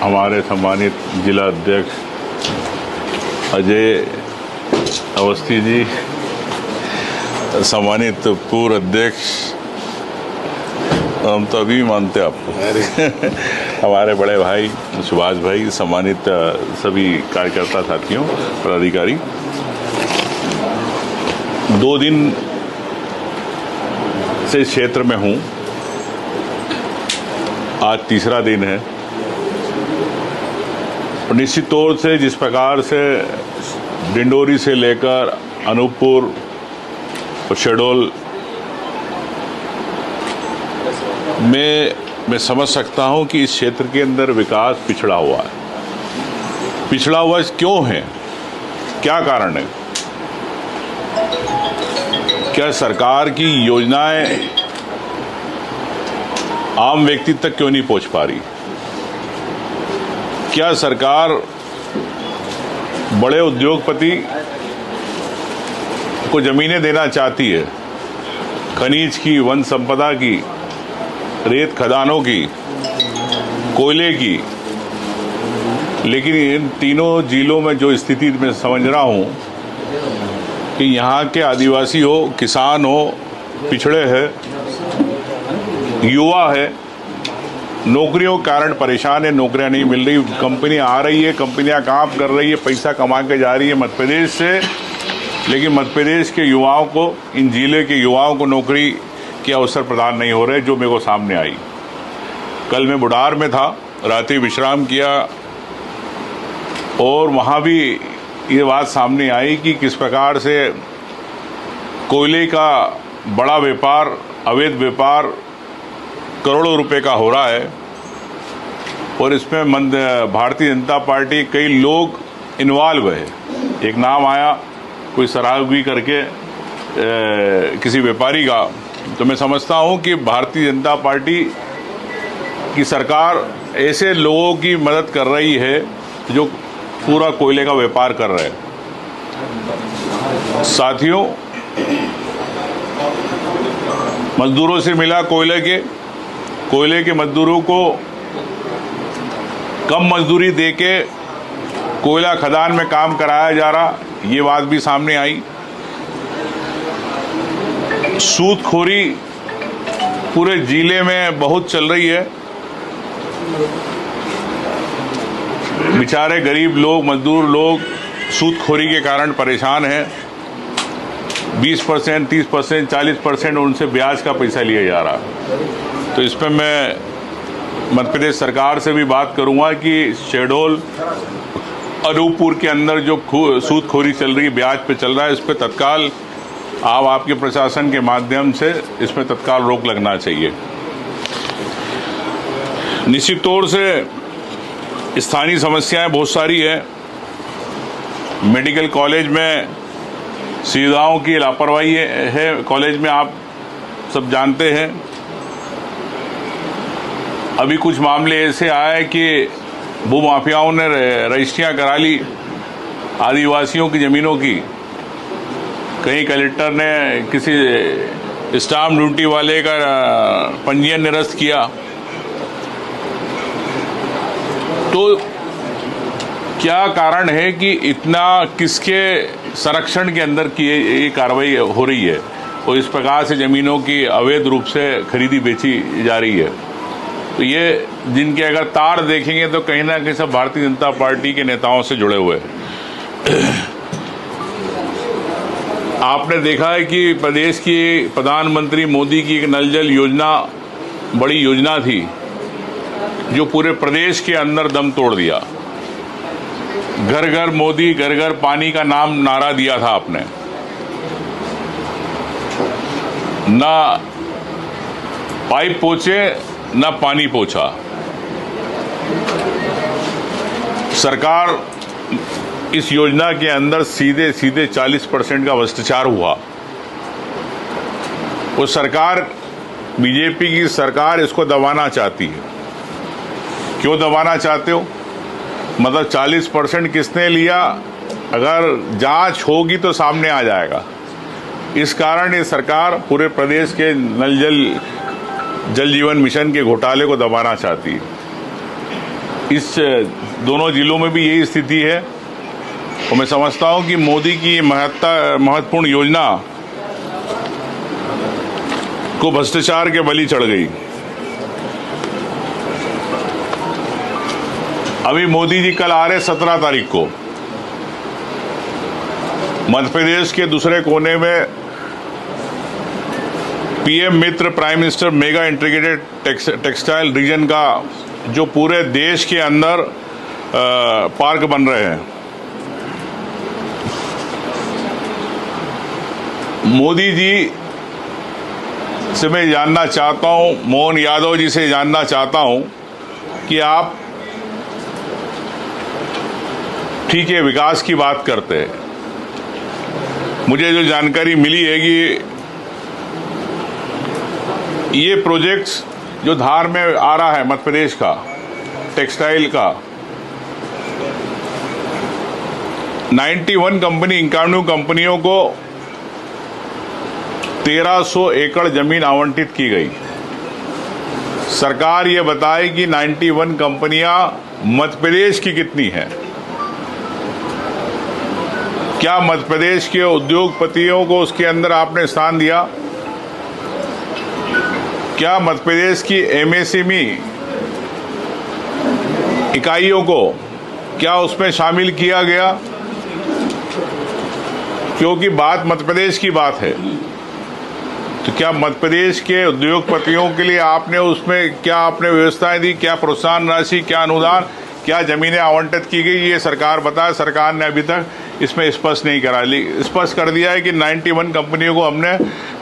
हमारे सम्मानित जिला अध्यक्ष अजय अवस्थी जी, सम्मानित पूर्व अध्यक्ष, हम तो अभी मानते आपको हमारे बड़े भाई सुभाष भाई, सम्मानित सभी कार्यकर्ता साथियों, पदाधिकारी, 2 दिन से इस क्षेत्र में हूँ। आज तीसरा दिन है और निश्चित तौर से जिस प्रकार से डिंडोरी से लेकर अनूपपुर और शहडोल में मैं समझ सकता हूं कि इस क्षेत्र के अंदर विकास पिछड़ा हुआ है। पिछड़ा हुआ क्यों है, क्या कारण है? क्या सरकार की योजनाएं आम व्यक्ति तक क्यों नहीं पहुंच पा रही? क्या सरकार बड़े उद्योगपति को जमीनें देना चाहती है, खनिज की, वन संपदा की, रेत खदानों की, कोयले की, लेकिन इन तीनों जिलों में जो स्थिति मैं समझ रहा हूं कि यहाँ के आदिवासी हो, किसान हो, पिछड़े हैं, युवा है, नौकरियों के कारण परेशान है, नौकरियां नहीं मिल रही, कंपनियां आ रही है, कंपनियां काम कर रही है, पैसा कमा के जा रही है मध्य प्रदेश से, लेकिन मध्य प्रदेश के युवाओं को, इन जिले के युवाओं को नौकरी के अवसर प्रदान नहीं हो रहे, जो मेरे को सामने आई। कल मैं बुढ़ार में था, रात्रि विश्राम किया और वहाँ भी ये बात सामने आई कि किस प्रकार से कोयले का बड़ा व्यापार, अवैध व्यापार करोड़ों रुपए का हो रहा है और इसमें भारतीय जनता पार्टी कई लोग इन्वॉल्व है। एक नाम आया कोई सराहगी करके किसी व्यापारी का, तो मैं समझता हूं कि भारतीय जनता पार्टी की सरकार ऐसे लोगों की मदद कर रही है जो पूरा कोयले का व्यापार कर रहे हैं। साथियों, मजदूरों से मिला कोयले के मजदूरों को कम मजदूरी देके कोयला खदान में काम कराया जा रहा, ये बात भी सामने आई। सूदखोरी पूरे जिले में बहुत चल रही है। बेचारे गरीब लोग, मजदूर लोग सूदखोरी के कारण परेशान हैं। 20%, 30%, 40% उनसे ब्याज का पैसा लिया जा रहा। तो इस पर मैं मध्य प्रदेश सरकार से भी बात करूंगा कि शहडोल, अनूपपुर के अंदर जो सूदखोरी चल रही है, ब्याज पे चल रहा है, इस पर तत्काल आपके प्रशासन के माध्यम से इस पर तत्काल रोक लगना चाहिए। निश्चित तौर से स्थानीय समस्याएं बहुत सारी है। मेडिकल कॉलेज में सुविधाओं की लापरवाही है। कॉलेज में आप सब जानते हैं, अभी कुछ मामले ऐसे आए कि भूमाफियाओं ने रजिस्ट्रियां करा ली आदिवासियों की ज़मीनों की। कहीं कलेक्टर ने किसी स्टाम्प ड्यूटी वाले का पंजीयन निरस्त किया। तो क्या कारण है कि इतना किसके संरक्षण के अंदर की ये कार्रवाई हो रही है और इस प्रकार से ज़मीनों की अवैध रूप से खरीदी बेची जा रही है? तो ये जिनके अगर तार देखेंगे तो कहीं ना कहीं सब भारतीय जनता पार्टी के नेताओं से जुड़े हुए हैं। आपने देखा है कि प्रदेश की प्रधानमंत्री मोदी की एक नल जल योजना बड़ी योजना थी जो पूरे प्रदेश के अंदर दम तोड़ दिया। घर घर मोदी, घर घर पानी का नारा दिया था आपने। ना पाइप पहुंचे ना पानी पहुंचा। सरकार इस योजना के अंदर सीधे 40% का भ्रष्टाचार हुआ। वो सरकार, बीजेपी की सरकार, इसको दबाना चाहती है। क्यों दबाना चाहते हो? मतलब 40% किसने लिया, अगर जांच होगी तो सामने आ जाएगा। इस कारण ये सरकार पूरे प्रदेश के जल जीवन मिशन के घोटाले को दबाना चाहती है। इस दोनों जिलों में भी यही स्थिति है। और मैं समझता हूं कि मोदी की महत्वपूर्ण योजना को भ्रष्टाचार के बलि चढ़ गई। अभी मोदी जी कल आ रहे 17 तारीख को मध्य प्रदेश के दूसरे कोने में PM Mitra prime minister mega integrated textile region का जो पूरे देश के अंदर पार्क बन रहे हैं। मोदी जी से मैं जानना चाहता हूं, मोहन यादव जी से जानना चाहता हूं कि आप ठीक है विकास की बात करते हैं, मुझे जो जानकारी मिली है कि ये प्रोजेक्ट्स जो धार में आ रहा है मध्य प्रदेश का टेक्सटाइल का 91 कंपनियों को 1300 एकड़ जमीन आवंटित की गई। सरकार ये बताए कि 91 कंपनियां मध्य प्रदेश की कितनी हैं। क्या मध्य प्रदेश के उद्योगपतियों को उसके अंदर आपने स्थान दिया? क्या मध्य प्रदेश की एमएसएमई इकाइयों को क्या उसमें शामिल किया गया? क्योंकि बात मध्य प्रदेश की बात है, तो क्या मध्य प्रदेश के उद्योगपतियों के लिए आपने उसमें क्या आपने व्यवस्थाएं दी? क्या प्रोत्साहन राशि, क्या अनुदान, क्या जमीनें आवंटित की गई? ये सरकार बताए। सरकार ने अभी तक इसमें स्पष्ट नहीं करा ली। स्पष्ट कर दिया है कि 91 कंपनियों को हमने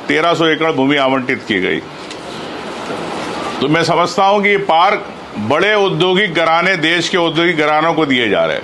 1300 एकड़ भूमि आवंटित की गई। तो मैं समझता हूं कि ये पार्क बड़े औद्योगिक घराने, देश के औद्योगिक घरानों को दिए जा रहे हैं।